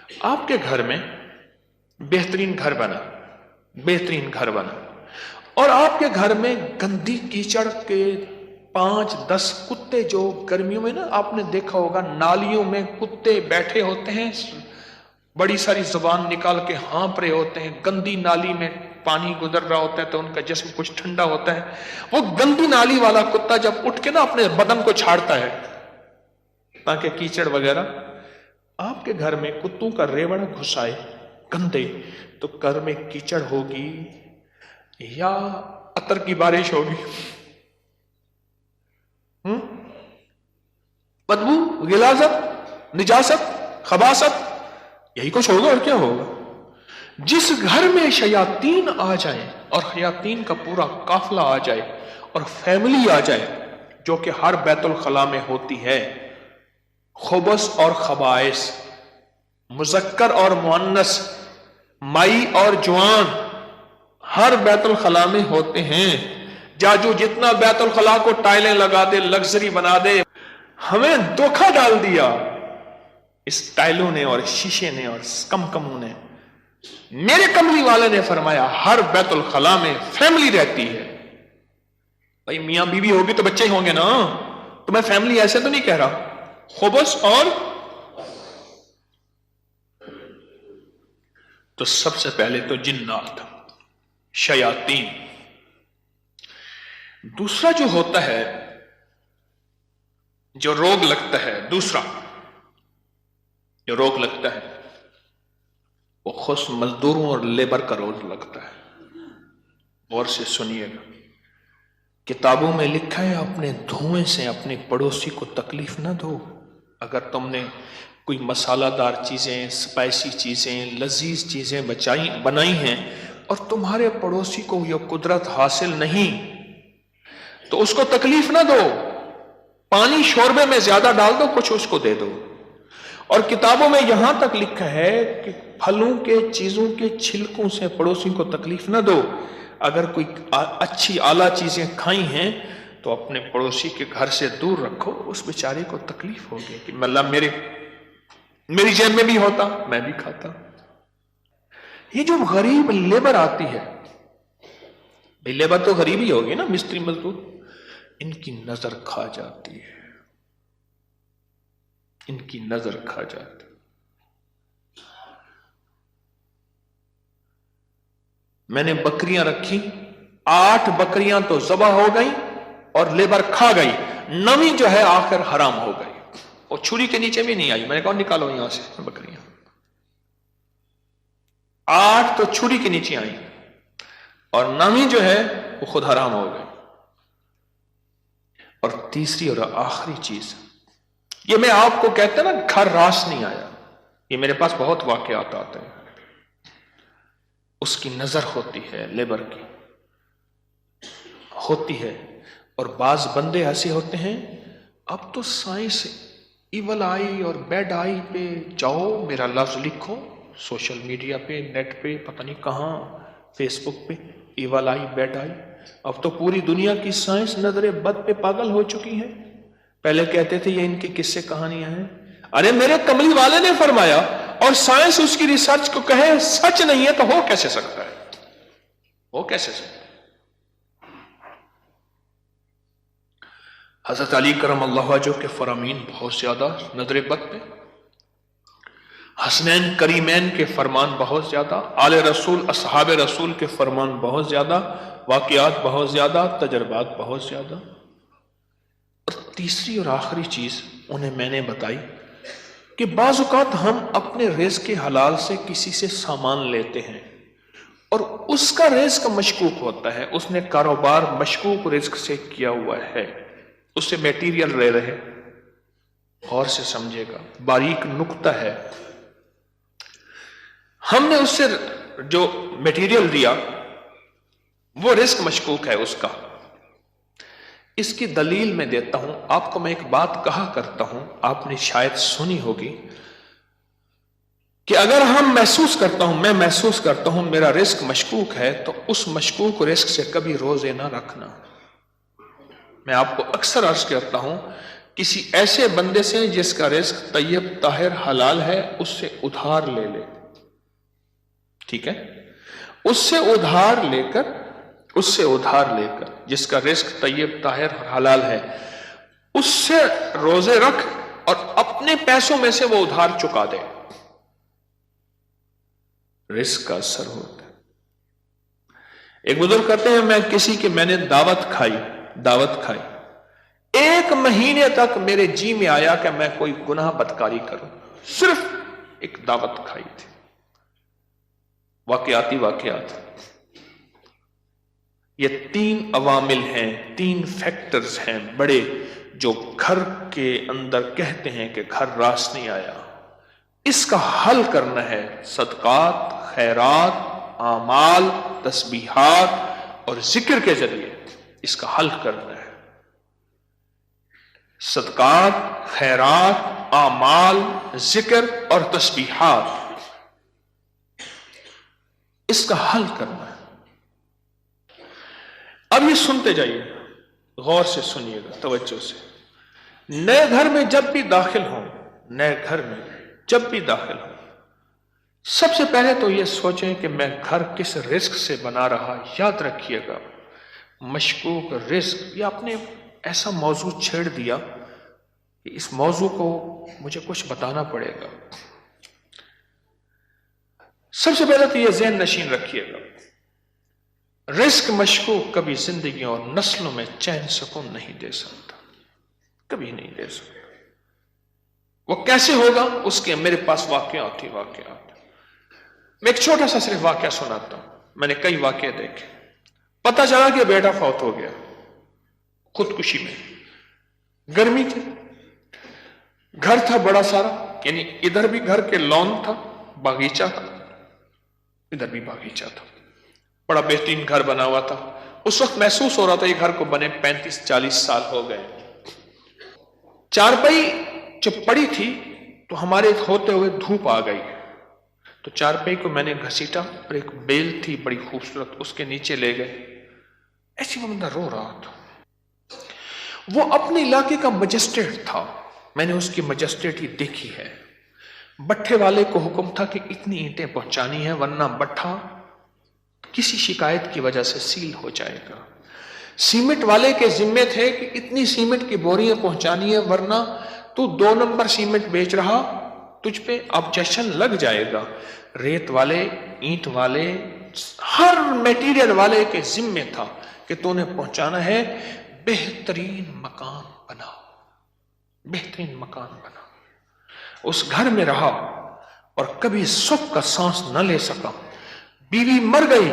آپ کے گھر میں بہترین گھر بنا اور آپ کے گھر میں گندی کیچڑ کے 5-10 کتے، جو گرمیوں میں نا آپ نے دیکھا ہوگا نالیوں میں کتے بیٹھے ہوتے ہیں، بڑی ساری زبان نکال کے ہانپ رہے ہوتے ہیں، گندی نالی میں پانی گزر رہا ہوتا ہے تو ان کا جسم کچھ ٹھنڈا ہوتا ہے. وہ گندی نالی والا کتا جب اٹھ کے نا اپنے بدن کو چھاڑتا ہے تاکہ کیچڑ وغیرہ، آپ کے گھر میں کتوں کا ریوڑ گھس آئے گندے، تو گھر میں کیچڑ ہوگی یا عطر کی بارش ہوگی؟ بدبو، غلاظت، نجاست، خباثت، یہی کچھ ہوگا اور کیا ہوگا. جس گھر میں شیاطین آ جائیں اور شیاطین کا پورا قافلہ آ جائے اور فیملی آ جائے، جو کہ ہر بیت الخلاء میں ہوتی ہے، خبث اور خبائث، مذکر اور مؤنث، مائی اور جوان، ہر بیت الخلاء میں ہوتے ہیں. جاجو جتنا بیت الخلاء کو ٹائلیں لگا دے، لگژری بنا دے، ہمیں دھوکہ ڈال دیا اس ٹائلوں نے اور شیشے نے اور کموں نے. میرے کملی والے نے فرمایا ہر بیت الخلاء میں فیملی رہتی ہے. بھائی میاں بیوی ہوگی تو بچے ہی ہوں گے نا، تو میں فیملی ایسے تو نہیں کہہ رہا. خبث اور تو سب سے پہلے تو جنات، شیاطین. دوسرا جو ہوتا ہے، جو روگ لگتا ہے، دوسرا جو روگ لگتا ہے وہ خص مزدوروں اور لیبر کا روگ لگتا ہے. غور سے سنیے گا، کتابوں میں لکھا ہے اپنے دھوئیں سے اپنے پڑوسی کو تکلیف نہ دو. اگر تم نے کوئی مسالہ دار چیزیں، سپائسی چیزیں، لذیذ چیزیں بنائی ہیں اور تمہارے پڑوسی کو یہ قدرت حاصل نہیں تو اس کو تکلیف نہ دو. پانی شوربے میں زیادہ ڈال دو، کچھ اس کو دے دو. اور کتابوں میں یہاں تک لکھا ہے کہ پھلوں کے چیزوں کے چھلکوں سے پڑوسی کو تکلیف نہ دو. اگر کوئی اچھی اعلیٰ چیزیں کھائی ہیں تو اپنے پڑوسی کے گھر سے دور رکھو، اس بیچارے کو تکلیف ہوگی کہ اللہ میری جیب میں بھی ہوتا میں بھی کھاتا. یہ جو غریب لیبر آتی ہے، لیبر تو غریب ہی ہوگی نا، مستری مزدور، ان کی نظر کھا جاتی ہے، ان کی نظر کھا جاتی. میں نے بکریاں رکھی، 8 بکریاں تو ذبح ہو گئی اور لیبر کھا گئی، 9ویں جو ہے آخر حرام ہو گئی، اور چھری کے نیچے بھی نہیں آئی. میں نے کہا نکالو یہاں سے بکریاں. 8 تو چھری کے نیچے آئی اور 9ویں جو ہے وہ خود حرام ہو گئی. اور تیسری اور آخری چیز، یہ میں آپ کو کہتا نا گھر راس نہیں آیا، یہ میرے پاس بہت واقعات آتے ہیں. اس کی نظر ہوتی ہے، لیبر کی ہوتی ہے. اور بعض بندے ایسے ہوتے ہیں، اب تو سائنس ایول آئی اور بیڈ آئی پہ جاؤ، میرا لفظ لکھو سوشل میڈیا پہ، نیٹ پہ، پتہ نہیں کہاں، فیس بک پہ، ایول آئی، بیڈ آئی. اب تو پوری دنیا کی سائنس نظر بد پہ پاگل ہو چکی ہے. پہلے کہتے تھے یہ ان کی قصے کہانیاں ہیں. ارے میرے کملی والے نے فرمایا، اور سائنس اس کی ریسرچ کو کہے سچ نہیں ہے تو ہو کیسے سکتا ہے؟ ہو کیسے سکتا ہے؟ حضرت علی کرم اللہ وجہ کے فرامین بہت زیادہ نظر بد پہ، حسنین کریمین کے فرمان بہت زیادہ، آل رسول اصحاب رسول کے فرمان بہت زیادہ، واقعات بہت زیادہ، تجربات بہت زیادہ. اور تیسری اور آخری چیز انہیں میں نے بتائی کہ بعض اوقات ہم اپنے رزق کے حلال سے کسی سے سامان لیتے ہیں اور اس کا رزق مشکوک ہوتا ہے، اس نے کاروبار مشکوک رزق سے کیا ہوا ہے، اس سے میٹیریل لے رہے. غور سے سمجھے گا، باریک نقطہ ہے. ہم نے اس سے جو میٹیریل دیا وہ رزق مشکوک ہے اس کا. اس کی دلیل میں دیتا ہوں آپ کو. میں ایک بات کہا کرتا ہوں، آپ نے شاید سنی ہوگی کہ اگر میں محسوس کرتا ہوں میرا رزق مشکوک ہے تو اس مشکوک رزق سے کبھی روزے نہ رکھنا. میں آپ کو اکثر عرض کرتا ہوں کسی ایسے بندے سے جس کا رزق طیب طاہر حلال ہے اس سے ادھار لے لے، ٹھیک ہے، اس سے ادھار لے کر جس کا رزق طیب طاہر حلال ہے اس سے روزے رکھ اور اپنے پیسوں میں سے وہ ادھار چکا دے، رزق کا اثر ہوتا ہے۔ ایک بزرگ کہتے ہیں میں نے دعوت کھائی، 1 مہینے تک میرے جی میں آیا کہ میں کوئی گناہ بدکاری کروں، صرف ایک دعوت کھائی تھی۔ واقعات یہ 3 عوامل ہیں، 3 فیکٹرز ہیں بڑے، جو گھر کے اندر کہتے ہیں کہ گھر راس نہیں آیا۔ اس کا حل کرنا ہے صدقات، خیرات، اعمال، تسبیحات اور ذکر کے ذریعے اس کا حل کرنا ہے۔ صدقات، خیرات، اعمال، ذکر اور تسبیحات، اس کا حل کرنا ہے۔ اب یہ سنتے جائیے، غور سے سنیے گا، توجہ سے۔ نئے گھر میں جب بھی داخل ہوں، سب سے پہلے تو یہ سوچیں کہ میں گھر کس رزق سے بنا رہا۔ یاد رکھیے گا، مشکوک رزق، یا آپ نے ایسا موضوع چھیڑ دیا کہ اس موضوع کو مجھے کچھ بتانا پڑے گا۔ سب سے پہلے تو یہ ذہن نشین رکھیے گا، رزق مشکوک کبھی زندگی اور نسلوں میں چین سکون نہیں دے سکتا، کبھی نہیں دے سکتا۔ وہ کیسے ہوگا؟ اس کے میرے پاس واقعات۔ میں ایک چھوٹا سا صرف واقعہ سناتا ہوں، میں نے کئی واقعے دیکھے۔ پتا چلا کہ بیٹا فوت ہو گیا خودکشی میں، گرمی تھی، گھر تھا بڑا سارا، یعنی ادھر بھی گھر کے لون تھا، باغیچہ تھا، ادھر بھی باغیچہ تھا، بڑا بہترین گھر بنا ہوا تھا۔ اس وقت محسوس ہو رہا تھا یہ گھر کو بنے 35-40 سال ہو گئے۔ چارپائی جب پڑی تھی تو ہمارے ہوتے ہوئے دھوپ آ گئی، تو چارپائی کو میں نے گھسیٹا اور ایک بیل تھی بڑی خوبصورت، اس کے نیچے لے گئے۔ ایسی وہ بندہ رو رہا تھا، وہ اپنے علاقے کا مجسٹریٹ تھا، میں نے اس کی مجسٹریٹی دیکھی ہے۔ بٹھے والے کو حکم تھا کہ اتنی اینٹیں پہنچانی ہیں ورنہ بٹھا کسی شکایت کی وجہ سے سیل ہو جائے گا۔ سیمنٹ والے کے ذمے تھے کہ اتنی سیمنٹ کی بوریاں پہنچانی ہے ورنہ تو 2 نمبر سیمنٹ بیچ رہا، تجھ پہ آبجیکشن لگ جائے گا۔ ریت والے، اینٹ والے، ہر میٹیریل والے کے ذمے تھا کہ تو نے پہنچانا ہے، بہترین مکان بناؤ، بہترین مکان بناؤ۔ اس گھر میں رہا اور کبھی سکھ کا سانس نہ لے سکا۔ بیوی مر گئی،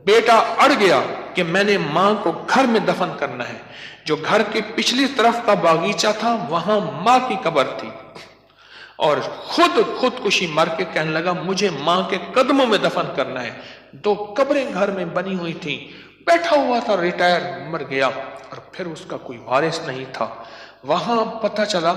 بیٹا اڑ گیا کہ میں نے ماں کو گھر میں دفن کرنا ہے۔ جو گھر کی پچھلی طرف کا باغیچہ تھا وہاں ماں کی قبر تھی، اور خودکشی مر کے کہنے لگا مجھے ماں کے قدموں میں دفن کرنا ہے۔ 2 قبریں گھر میں بنی ہوئی تھی، بیٹھا ہوا تھا، ریٹائر، مر گیا، اور پھر اس کا کوئی وارث نہیں تھا۔ وہاں پتہ چلا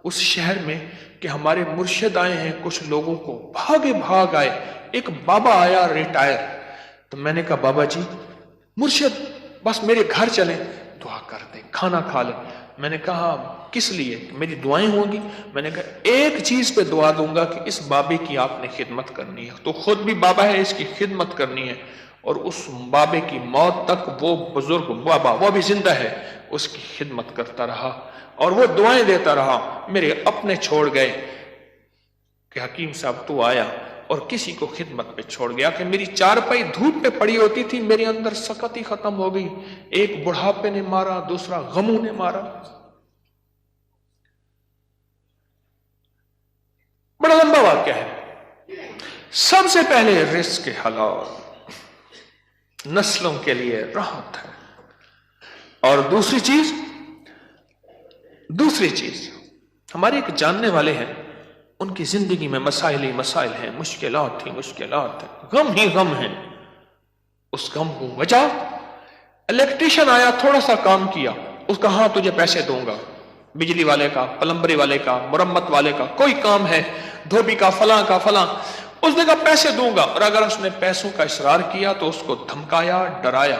اس شہر میں کہ ہمارے مرشد آئے ہیں، کچھ لوگوں کو بھاگ آئے۔ ایک بابا آیا ریٹائر، تو میں نے کہا بابا جی مرشد بس میرے گھر چلیں، دعا کر دیں، کھانا کھا لیں۔ میں نے کہا کس لیے؟ میری دعائیں ہوں گی؟ میں نے کہا ایک چیز پہ دعا دوں گا کہ اس بابے کی آپ نے خدمت کرنی ہے۔ تو خود بھی بابا ہے، اس کی خدمت کرنی ہے، اور اس بابے کی موت تک وہ بزرگ بابا، وہ بھی زندہ ہے، اس کی خدمت کرتا رہا اور وہ دعائیں دیتا رہا۔ میرے اپنے چھوڑ گئے کہ حکیم صاحب تو آیا، اور کسی کو خدمت پہ چھوڑ گیا کہ میری چارپائی دھوپ پہ پڑی ہوتی تھی، میرے اندر سکت ہی ختم ہو گئی۔ ایک بڑھاپے نے مارا، دوسرا غموں نے مارا۔ بڑا لمبا واقعہ ہے۔ سب سے پہلے رزق کے حلال، نسلوں کے لیے راحت ہے، اور دوسری چیز ہمارے ایک جاننے والے ہیں، ان کی زندگی میں مسائل ہی مسائل ہیں، مشکلات ہیں، غم ہی غم ہیں۔ اس غم کو وجہ، الیکٹریشن آیا، تھوڑا سا کام کیا، اس کا ہاں تجھے پیسے دوں گا، بجلی والے کا، پلمبری والے کا، مرمت والے کا، کوئی کام ہے، دھوبی کا، فلاں کا، فلاں، اس نے کہا پیسے دوں گا، اور اگر اس نے پیسوں کا اصرار کیا تو اس کو دھمکایا، ڈرایا،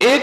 1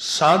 7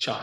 4।